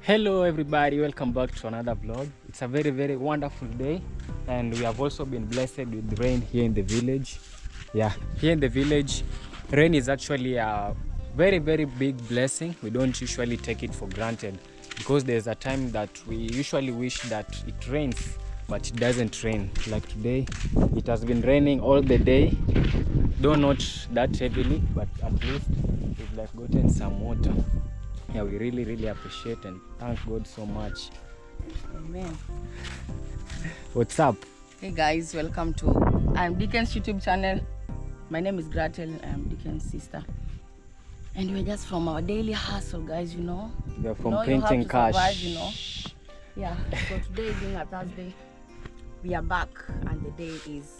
Hello everybody, welcome back to another vlog. It's a very wonderful day, and we have also been blessed with rain here in the village. Yeah, here in the village, rain is actually a very big blessing. We don't usually take it for granted because there's a time that we usually wish that it rains, but it doesn't rain. Like today, it has been raining all the day, though not that heavily, but at least we've like gotten some water. Yeah, we really appreciate and thank God so much. Amen. What's up? Hey guys, welcome to Dicken's YouTube channel. My name is Gretel. I'm Dicken's sister, and we're just from our daily hustle, guys. You know, We're from painting cash. Survive, you know. Yeah. So today being a Thursday, we are back, and the day is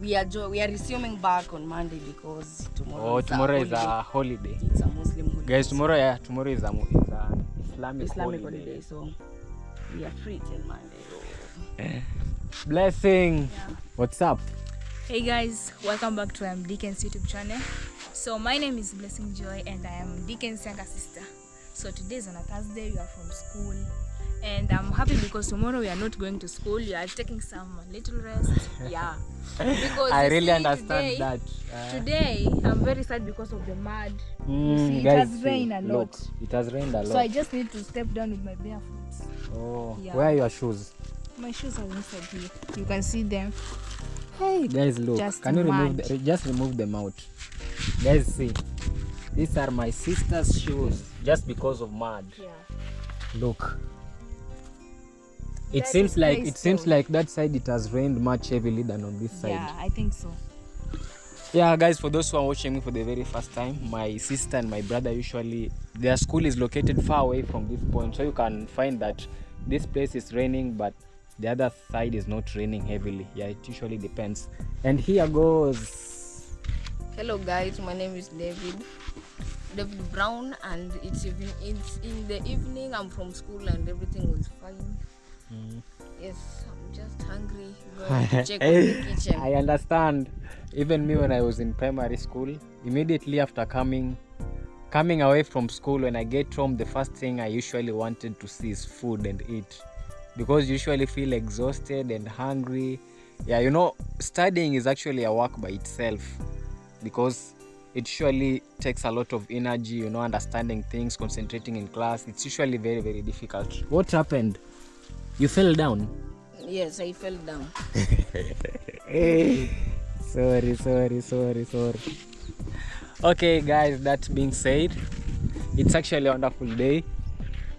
we are resuming back on Monday because tomorrow is a holiday. It's a Muslim holiday. Guys, tomorrow is a Islamic holiday. So we are free till Monday. Blessing. Yeah. What's up? Hey guys, welcome back to Dicken's YouTube channel. So my name is Blessing Joy and I am Dicken's younger sister. So today is on a Thursday, we are from school. And I'm happy because tomorrow we are not going to school. We are taking some little rest. Yeah. Because I really understand that. Today I'm very sad because of the mud. You see, guys, it has rained a lot. Look, it has rained a lot. So I just need to step down with my barefoot. Oh, yeah. Where are your shoes? My shoes are inside here. You can see them. Hey guys, look. Just can you mud. just remove them out? Guys, see. These are my sister's shoes just because of mud. Yeah. Look. It seems like that side it has rained much heavily than on this side. Yeah, I think so. Yeah, guys, for those who are watching me for the very first time, my sister and my brother usually their school is located far away from this point, so you can find that this place is raining, but the other side is not raining heavily. Yeah, it usually depends. And here goes. Hello guys, my name is David Brown, and it's in the evening. I'm from school and everything was fine. Yes, I'm just hungry. Going to check on the kitchen. I understand. Even me, when I was in primary school, immediately after coming away from school, when I get home, the first thing I usually wanted to see is food and eat, because you usually feel exhausted and hungry. Yeah, you know, studying is actually a work by itself because it usually takes a lot of energy, you know, understanding things, concentrating in class. It's usually very difficult. What happened? You fell down? Yes, I fell down. Sorry. Okay guys, that being said, it's actually a wonderful day.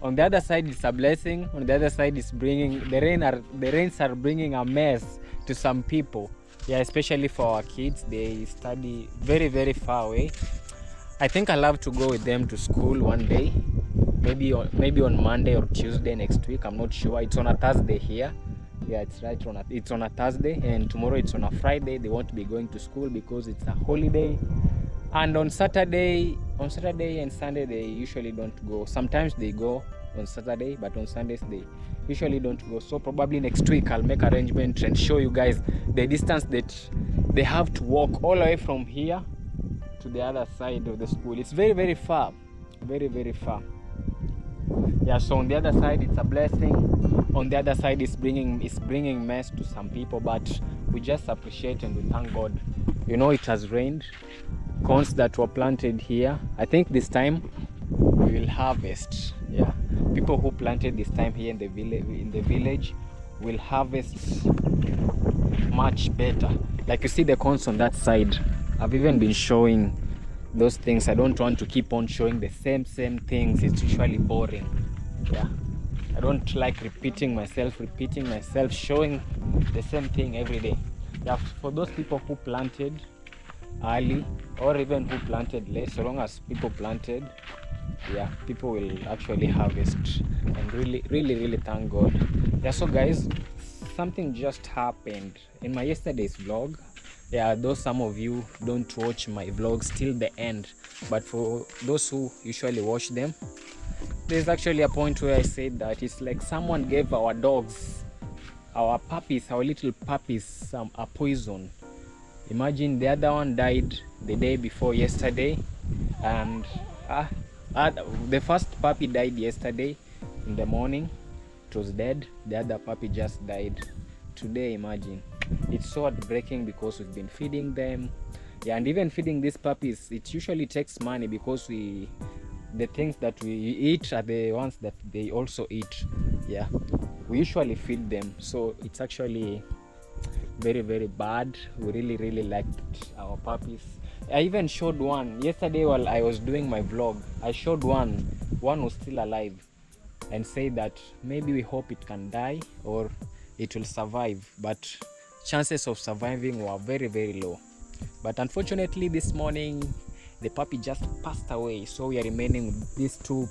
On the other side it's a blessing. On the other side it's bringing the rains are bringing a mess to some people. Yeah, especially for our kids. They study very far away. I think I love to go with them to school one day. Maybe on Monday or Tuesday next week. I'm not sure. It's on a Thursday here. Yeah, it's right it's on a Thursday, and tomorrow it's on a Friday. They won't be going to school because it's a holiday. And on Saturday and Sunday they usually don't go. Sometimes they go on Saturday, but on Sundays they usually don't go. So probably next week I'll make arrangements and show you guys the distance that they have to walk all the way from here to the other side of the school. It's very far. Very far. Yeah, so on the other side it's a blessing. On the other side it's bringing mess to some people, but we just appreciate and we thank God. You know, it has rained. Corns that were planted here, I think this time we will harvest. Yeah, people who planted this time here in the village will harvest much better. Like you see the corns on that side. I've even been showing those things. I don't want to keep on showing the same things. It's usually boring. Yeah, I don't like repeating myself, showing the same thing every day. Yeah, for those people who planted early or even who planted late, so long as people planted, yeah, people will actually harvest and really thank God. Yeah, so guys, something just happened in my yesterday's vlog. Yeah, though some of you don't watch my vlogs till the end, but for those who usually watch them, there's actually a point where I said that it's like someone gave our dogs, our little puppies, a poison. Imagine the other one died the day before yesterday, and the first puppy died yesterday, in the morning it was dead, the other puppy just died today. Imagine, it's so heartbreaking because we've been feeding them. Yeah, and even feeding these puppies, it usually takes money because the things that we eat are the ones that they also eat. Yeah, we usually feed them, so it's actually very, very bad. We really liked our puppies. I even showed one yesterday while I was doing my vlog. I showed one was still alive, and said that maybe we hope it can die or it will survive, but chances of surviving were very, very low. But unfortunately this morning the puppy just passed away, so we are remaining with these two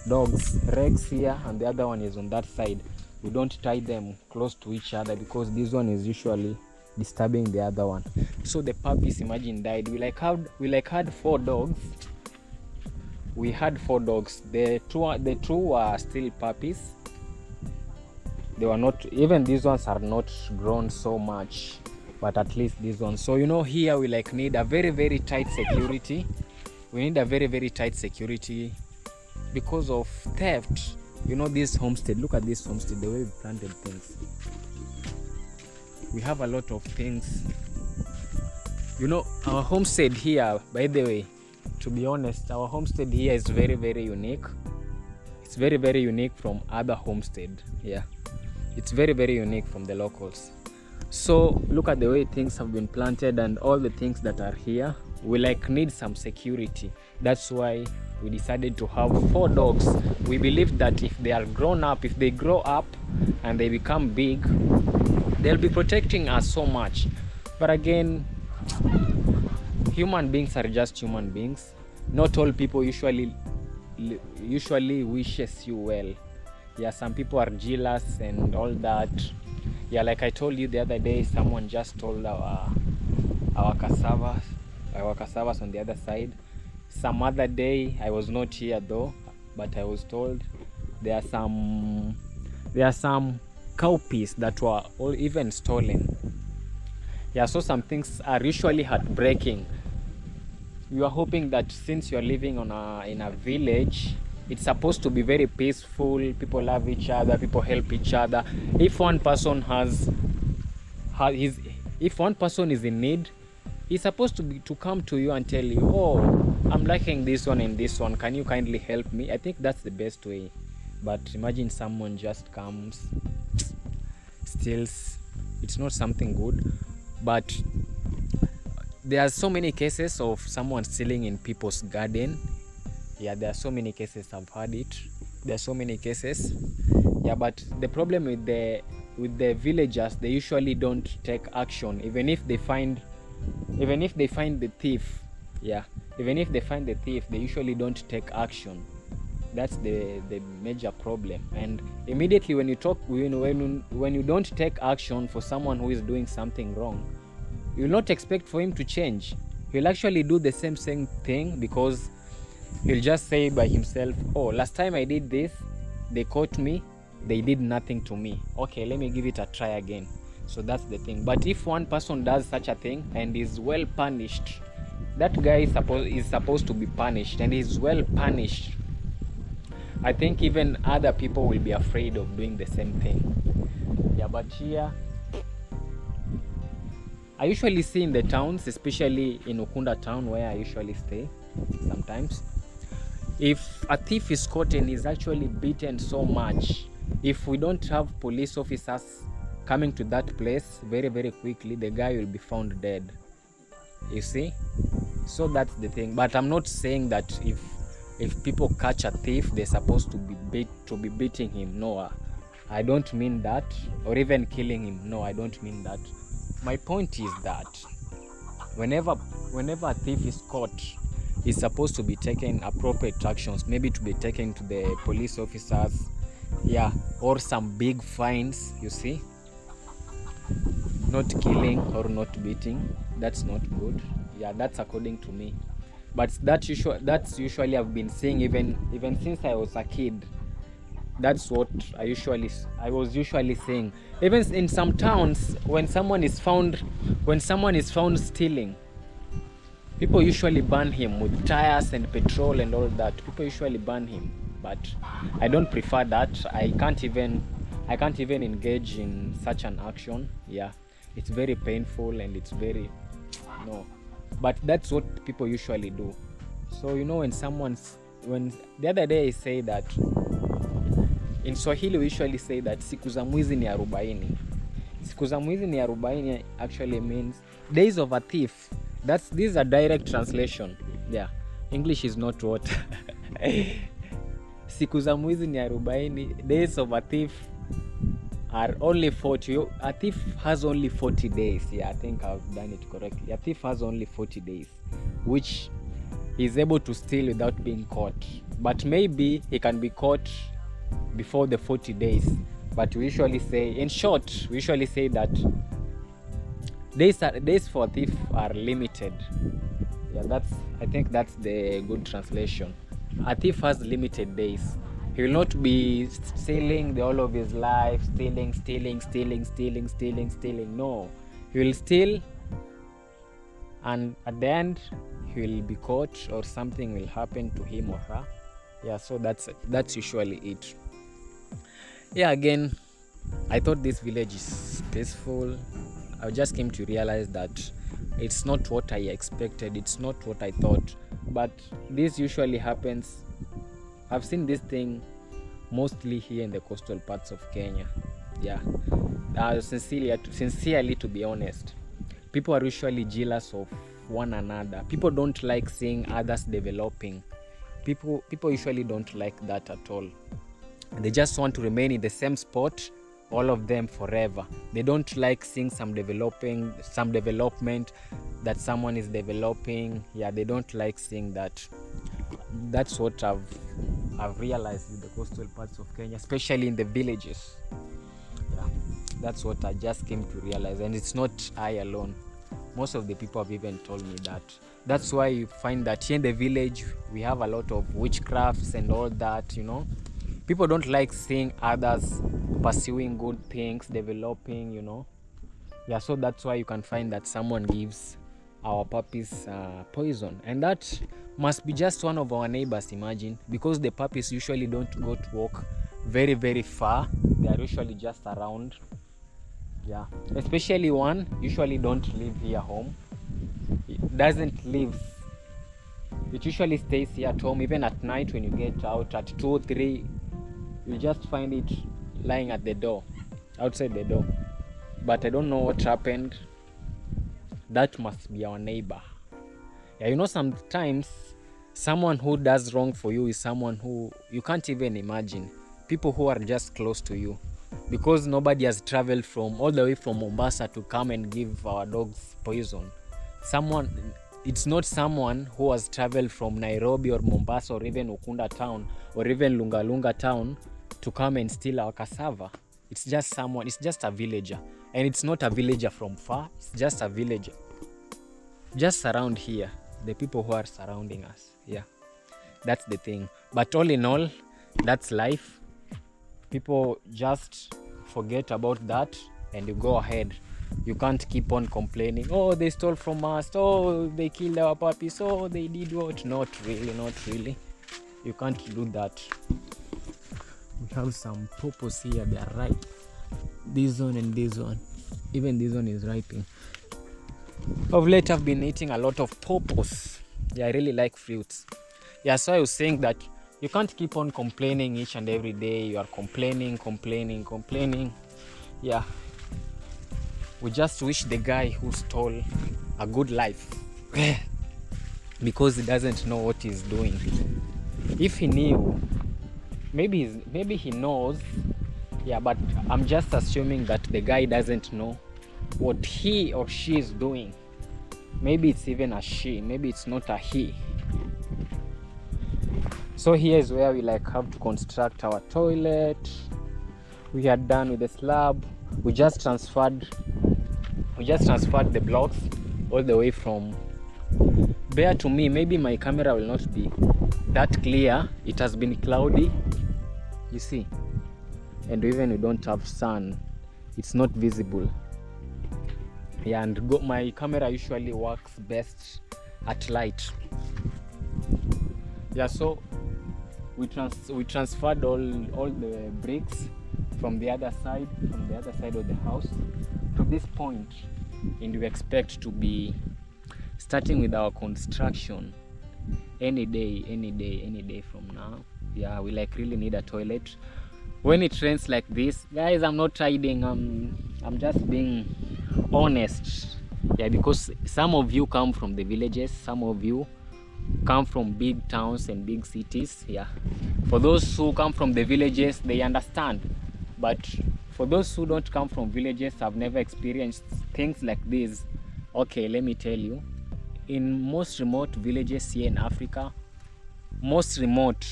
dogs, Rex here and the other one is on that side. We don't tie them close to each other because this one is usually disturbing the other one. So the puppies, imagine, died. We had 4 dogs. We had 4 dogs. The two were still puppies. They were not, even these ones are not grown so much, but at least these ones. So here we need a very, very tight security. We need a very, very tight security because of theft. This homestead, look at this homestead, the way we planted things. We have a lot of things. Our homestead here, by the way, to be honest, our homestead here is very, very unique. It's very, very unique from other homestead. Yeah, it's very, very unique from the locals. So look at the way things have been planted and all the things that are here. We need some security. That's why we decided to have 4 dogs. We believe that if they grow up and they become big, they'll be protecting us so much. But again, human beings are just human beings. Not all people usually wishes you well. Yeah, some people are jealous and all that. Yeah, like I told you the other day, someone just told our cassavas on the other side. Some other day, I was not here though, but I was told there are some cowpeas that were all even stolen. Yeah, so some things are usually heartbreaking. You are hoping that since you are living in a village, it's supposed to be very peaceful. People love each other, people help each other. If one person if one person is in need, he's supposed to come to you and tell you, oh, I'm liking this one and this one, can you kindly help me? I think that's the best way. But imagine someone just comes, steals. It's not something good. But there are so many cases of someone stealing in people's garden. Yeah, there are so many cases. I've heard it. There are so many cases. Yeah, but the problem with the villagers, they usually don't take action, even if they find the thief. Yeah, even if they find the thief, they usually don't take action. That's the major problem. And immediately when you don't take action for someone who is doing something wrong, you'll not expect for him to change. He'll actually do the same thing because he'll just say by himself, oh, last time I did this, they caught me, they did nothing to me. Okay, let me give it a try again. So that's the thing. But if one person does such a thing and is well punished, that guy is supposed to be punished and is well punished, I think even other people will be afraid of doing the same thing. Yeah, but here, I usually see in the towns, especially in Ukunda town where I usually stay sometimes, if a thief is caught and is actually beaten so much, if we don't have police officers coming to that place very, very quickly, the guy will be found dead. You see? So that's the thing. But I'm not saying that if people catch a thief, they're supposed to be beating him. No, I don't mean that. Or even killing him. No, I don't mean that. My point is that whenever a thief is caught, he's supposed to be taken appropriate actions, maybe to be taken to the police officers, yeah, or some big fines, you see. Not killing or not beating, that's not good. Yeah, that's according to me. But that's usually I've been seeing even since I was a kid. That's what I was usually saying. Even in some towns, when someone is found stealing, people usually burn him with tires and petrol and all that. People usually burn him. but I don't prefer that. I can't even engage in such an action. Yeah, it's very painful and it's very no, but that's what people usually do. So when the other day I say that in Swahili we usually say that siku za mwizi ni 40. Siku za mwizi ni 40 actually means days of a thief. This is a direct translation. Yeah, English is not what. Siku za mwizi ni 40. Days of a thief are only 40. A thief has only 40 days. Yeah, I think I've done it correctly. A thief has only 40 days, which he's able to steal without being caught. But maybe he can be caught before the 40 days. But we usually say, in short, we usually say that days for a thief are limited. Yeah, I think that's the good translation. A thief has limited days. He will not be stealing the whole of his life, stealing. No, he will steal, and at the end, he will be caught or something will happen to him or her. Yeah, so that's usually it. Yeah, again, I thought this village is peaceful. I just came to realize that it's not what I expected. It's not what I thought. But this usually happens. I've seen this thing mostly here in the coastal parts of Kenya. Yeah, sincerely to be honest, people are usually jealous of one another. People don't like seeing others developing. People usually don't like that at all. They just want to remain in the same spot, all of them forever. They don't like seeing some development that someone is developing. Yeah, they don't like seeing that. That's what I've realized in the coastal parts of Kenya, especially in the villages. Yeah, that's what I just came to realize, and it's not I alone. Most of the people have even told me that. That's why you find that here in the village we have a lot of witchcrafts and all that, People don't like seeing others pursuing good things, developing, Yeah, so that's why you can find that someone gives our puppies poison. And that must be just one of our neighbors, imagine. Because the puppies usually don't go to walk very, very far. They are usually just around. Yeah, especially one usually don't live here home. It doesn't live. It usually stays here at home. Even at night when you get out at 2 or 3, you just find it lying at the door, outside the door. But I don't know what happened. That must be our neighbor. Yeah, sometimes someone who does wrong for you is someone who you can't even imagine. People who are just close to you. Because nobody has traveled all the way from Mombasa to come and give our dogs poison. It's not someone who has traveled from Nairobi or Mombasa or even Ukunda town or even Lunga town to come and steal our cassava. It's just a villager. And it's not a villager from far, it's just a villager. Just around here, the people who are surrounding us. Yeah, that's the thing. But all in all, that's life. People just forget about that and you go ahead. You can't keep on complaining, oh, they stole from us, oh, they killed our puppies, oh, they did what. Not really. You can't do that. We have some pawpaws here, they are ripe. This one and this one. Even this one is ripening. Of late I've been eating a lot of pawpaws. Yeah, I really like fruits. Yeah, so I was saying that you can't keep on complaining each and every day. You are complaining. Yeah. We just wish the guy who stole a good life because he doesn't know what he's doing. If he knew, maybe he knows. Yeah, but I'm just assuming that the guy doesn't know what he or she is doing. Maybe it's even a she, maybe it's not a he. So here is where we have to construct our toilet. We are done with the slab. We just transferred the blocks all the way from bear to me. Maybe my camera will not be that clear. It has been cloudy, you see, and even we don't have sun, it's not visible. Yeah, and my camera usually works best at light. Yeah, so we transferred all the bricks from the other side of the house to this point, and we expect to be starting with our construction any day from now. Yeah, we like really need a toilet when it rains like this, guys. I'm not hiding, I'm just being honest. Yeah, because some of you come from the villages, some of you come from big towns and big cities. Yeah, for those who come from the villages, they understand, but for those who don't come from villages, have never experienced things like this. Okay, let me tell you, in most remote villages here in Africa, most remote,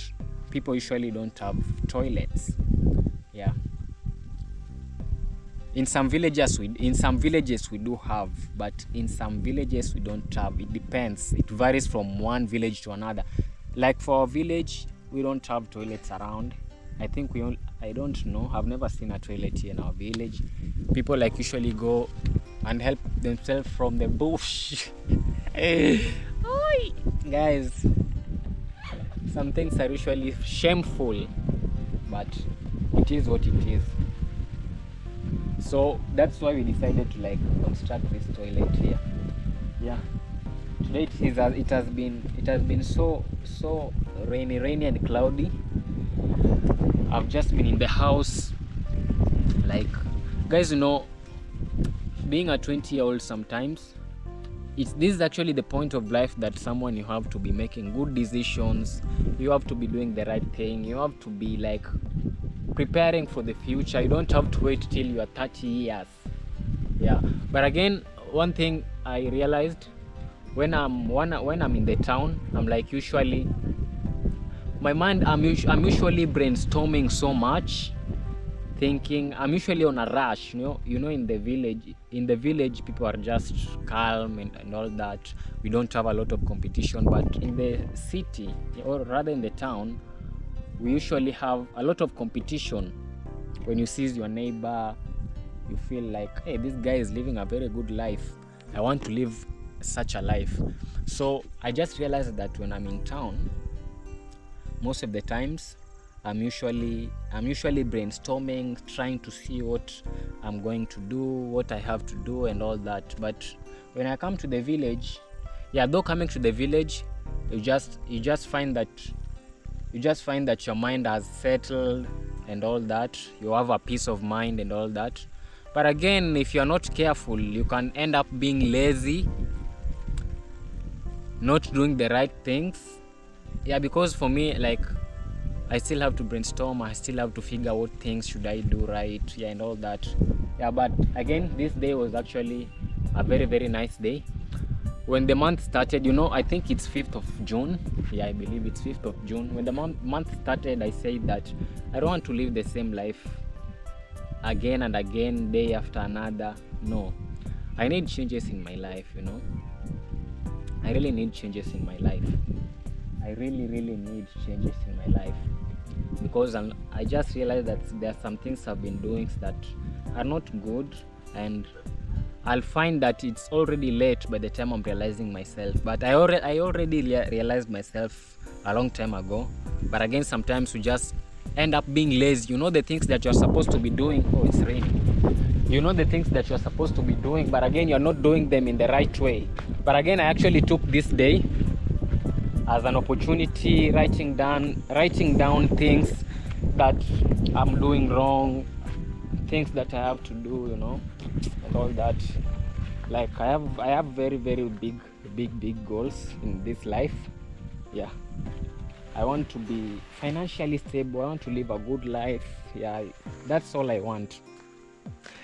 people usually don't have toilets. Yeah, in some villages we do have, but in some villages we don't have. It depends, it varies from one village to another. Like for our village, we don't have toilets around. I think I don't know, I've never seen a toilet here in our village. People like usually go and help themselves from the bush. Guys, some things are usually shameful, but it is what it is. So that's why we decided to like construct this toilet here. Yeah, today it has been so rainy and cloudy. I've just been in the house. Like, guys, you know, being a 20-year-old, sometimes this is actually the point of life that someone, you have to be making good decisions, you have to be doing the right thing, you have to be like preparing for the future. You don't have to wait till you are 30 years. Yeah, but again, one thing I realized when I'm in the town, I'm like, usually my mind, I'm usually brainstorming so much, thinking. I'm usually on a rush. You know, in the village people are just calm and all that. We don't have a lot of competition, but in the city, or rather in the town, we usually have a lot of competition. When you see your neighbor, you feel like, hey, this guy is living a very good life, I want to live such a life. So I just realized that when I'm in town, most of the times I'm usually brainstorming, trying to see what I'm going to do, what I have to do and all that. But when I come to the village, yeah, though coming to the village, you just find that your mind has settled and all that. You have a peace of mind and all that. But again, if you're not careful, you can end up being lazy, not doing the right things. Yeah, because for me, like, I still have to brainstorm, I still have to figure what things should I do right, yeah, and all that. Yeah, but again, this day was actually a very, very nice day. When the month started, I think it's 5th of June. Yeah, I believe it's 5th of June. When the month started, I said that I don't want to live the same life again and again, day after another. No, I need changes in my life. I really need changes in my life. I really need changes in my life, because I just realized that there are some things I've been doing that are not good, and I'll find that it's already late by the time I'm realizing myself. But I already realized myself a long time ago. But again, sometimes we just end up being lazy. The things that you're supposed to be doing. Oh, it's raining. The things that you're supposed to be doing, but again, you're not doing them in the right way. But again, I actually took this day as an opportunity, writing down things that I'm doing wrong, things that I have to do, and all that. Like, I have very, very big goals in this life. Yeah, I want to be financially stable, I want to live a good life. Yeah, that's all I want.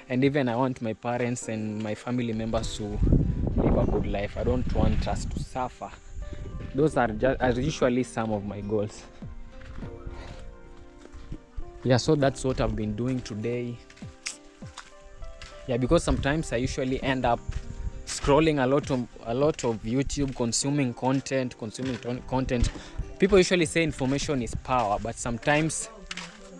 And even I want my parents and my family members to live a good life. I don't want us to suffer. Those are usually some of my goals. Yeah, so that's what I've been doing today. Yeah, because sometimes I usually end up scrolling a lot of YouTube, consuming content. People usually say information is power, but sometimes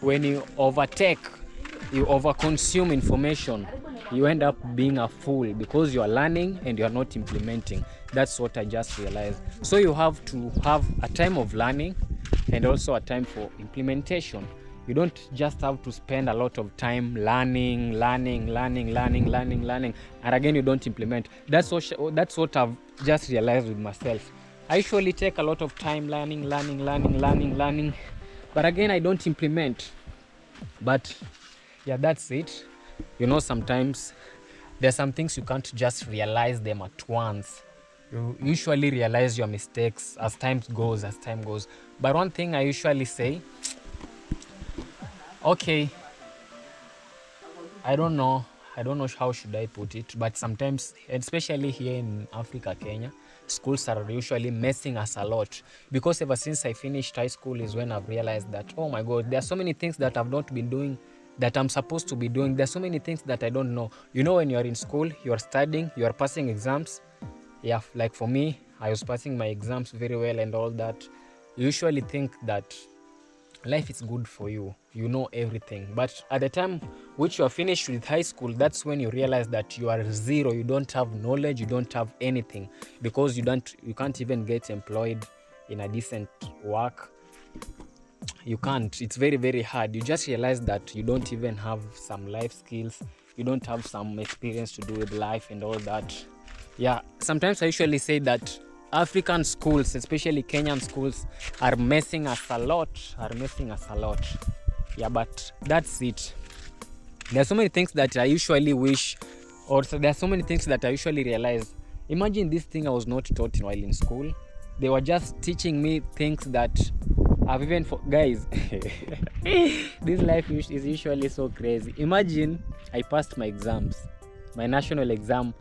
when you overconsume information, you end up being a fool, because you are learning and you are not implementing. That's what I just realized. So you have to have a time of learning and also a time for implementation. You don't just have to spend a lot of time learning, and again you don't implement. That's what I've just realized with myself. I usually take a lot of time learning, but again I don't implement. But yeah, that's it. Sometimes there's some things you can't just realize them at once. You usually realize your mistakes as time goes. But one thing I usually say, okay, I don't know how should I put it, but sometimes, especially here in Africa, Kenya, schools are usually messing us a lot, because ever since I finished high school is when I've realized that, oh my God, there are so many things that I've not been doing that I'm supposed to be doing. There's so many things that I don't know. When you're in school, you're studying, you're passing exams. Yeah, like for me, I was passing my exams very well and all that. You usually think that life is good for you, you know everything. But at the time which you are finished with high school, that's when you realize that you are zero. You don't have knowledge, you don't have anything, because you can't even get employed in a decent work. You can't. It's very, very hard. You just realize that you don't even have some life skills, you don't have some experience to do with life and all that. Yeah, sometimes I usually say that African schools, especially Kenyan schools, are messing us a lot. Yeah, but that's it. There are so many things that I usually wish, or there are so many things that I usually realize. Imagine this thing I was not taught while in school. They were just teaching me things that I've even guys. This life is usually so crazy. Imagine I passed my exams, my national exam.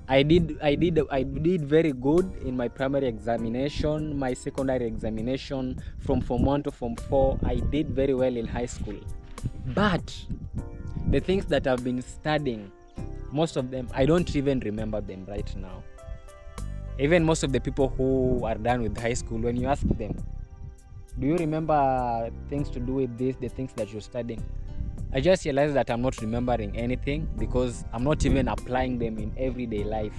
I did very good in my primary examination, my secondary examination, from Form 1 to Form 4. I did very well in high school. But the things that I've been studying, most of them, I don't even remember them right now. Even most of the people who are done with high school, when you ask them, do you remember things to do with this, the things that you're studying? I just realized that I'm not remembering anything, because I'm not even applying them in everyday life.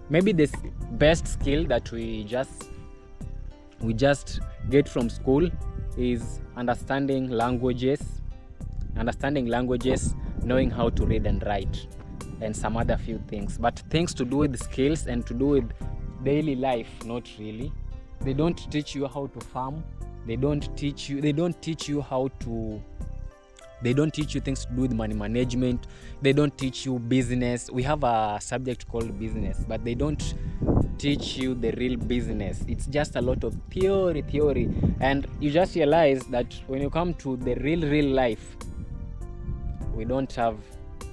Maybe the best skill that we just get from school is understanding languages, knowing how to read and write, and some other few things. But things to do with skills and to do with daily life, not really. They don't teach you how to farm. They don't teach you things to do with money management. They don't teach you business. We have a subject called business, but they don't teach you the real business. It's just a lot of theory, and you just realize that when you come to the real life, we don't have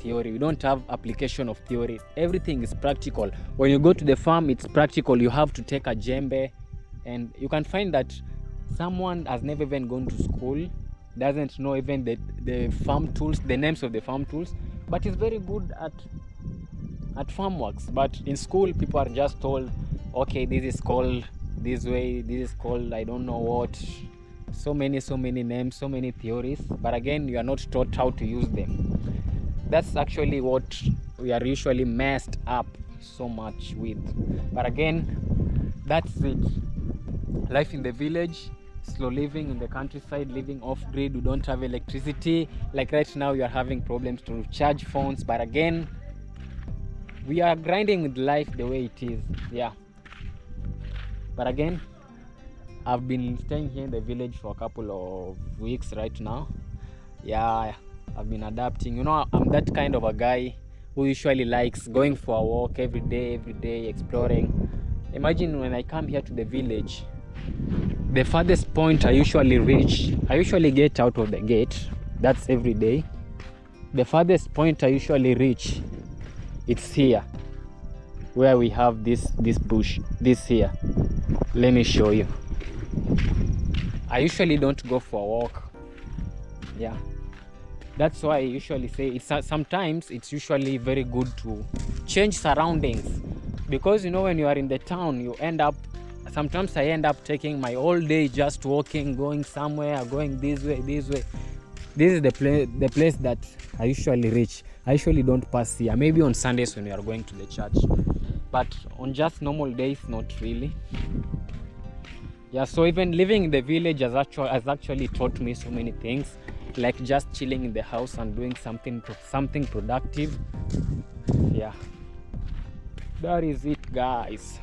theory. We don't have application of theory. Everything is practical. When you go to the farm, it's practical. You have to take a jembe, and you can find that someone has never even gone to school, doesn't know even the farm tools, the names of the farm tools, but is very good at farm works. But in school, people are just told, okay, this is called this way, this is called I don't know what, so many names, so many theories, but again, you are not taught how to use them. That's actually what we are usually messed up so much with. But again, that's it. Life in the village, slow living in the countryside, living off grid. We don't have electricity. Like right now, you are having problems to charge phones, but again, we are grinding with life the way it is. Yeah. But again, I've been staying here in the village for a couple of weeks right now. Yeah, I've been adapting. I'm that kind of a guy who usually likes going for a walk every day, exploring. Imagine when I come here to the village, the farthest point I usually get out of the gate, that's every day. The farthest point I usually reach, it's here, where we have this bush, this here. Let me show you. I usually don't go for a walk. Yeah. That's why I usually say sometimes it's usually very good to change surroundings, because when you are in the town, sometimes I end up taking my whole day just walking, going somewhere, going this way. This is the place that I usually reach. I usually don't pass here. Maybe on Sundays when we are going to the church, but on just normal days, not really. Yeah, so even living in the village has actually taught me so many things, like just chilling in the house and doing something productive. Yeah, that is it, guys.